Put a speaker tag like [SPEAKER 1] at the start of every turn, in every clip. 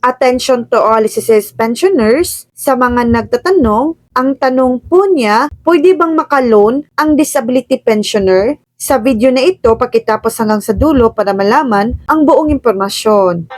[SPEAKER 1] Attention to all SSS pensioners. Sa mga nagtatanong, ang tanong po niya, pwede bang makaloan ang disability pensioner? Sa video na ito, pakitapos hanggang sa dulo para malaman ang buong impormasyon.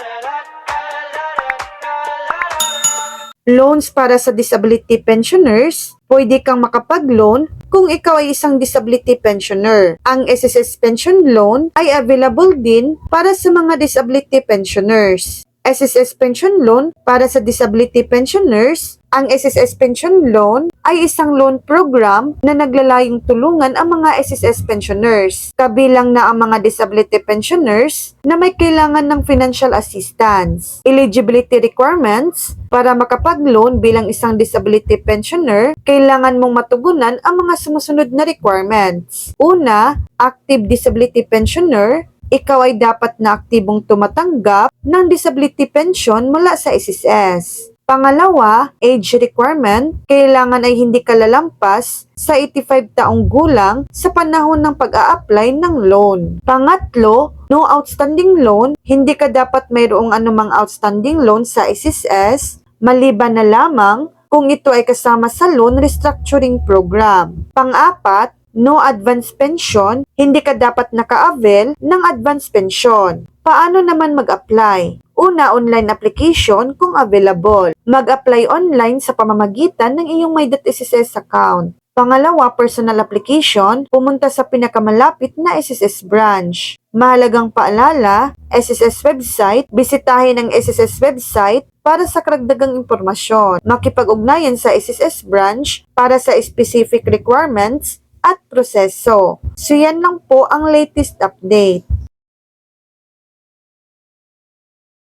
[SPEAKER 1] Loans para sa disability pensioners. Pwede kang makapag-loan kung ikaw ay isang disability pensioner. Ang SSS Pension Loan ay available din para sa mga disability pensioners. SSS Pension Loan para sa disability pensioners. Ang SSS Pension Loan ay isang loan program na naglalayong tulungan ang mga SSS pensioners, kabilang na ang mga disability pensioners na may kailangan ng financial assistance. Eligibility requirements: para makapag-loan bilang isang disability pensioner, kailangan mong matugunan ang mga sumusunod na requirements. Una, active disability pensioner. Ikaw ay dapat na aktibong tumatanggap ng disability pension mula sa SSS. Pangalawa, age requirement. Kailangan ay hindi ka lalampas sa 85 taong gulang sa panahon ng pag-a-apply ng loan. Pangatlo, no outstanding loan. Hindi ka dapat mayroong anumang outstanding loan sa SSS, maliban na lamang kung ito ay kasama sa loan restructuring program. Pang-apat, no advance pension. Hindi ka dapat naka-avail ng advance pension. Paano naman mag-apply? Una, online application kung available. Mag-apply online sa pamamagitan ng iyong My.SSS account. Pangalawa, personal application. Pumunta sa pinakamalapit na SSS branch. Mahalagang paalala, SSS website. Bisitahin ang SSS website para sa karagdagang impormasyon. Makipag-ugnayan sa SSS branch para sa specific requirements at proseso. So yan lang po ang latest update.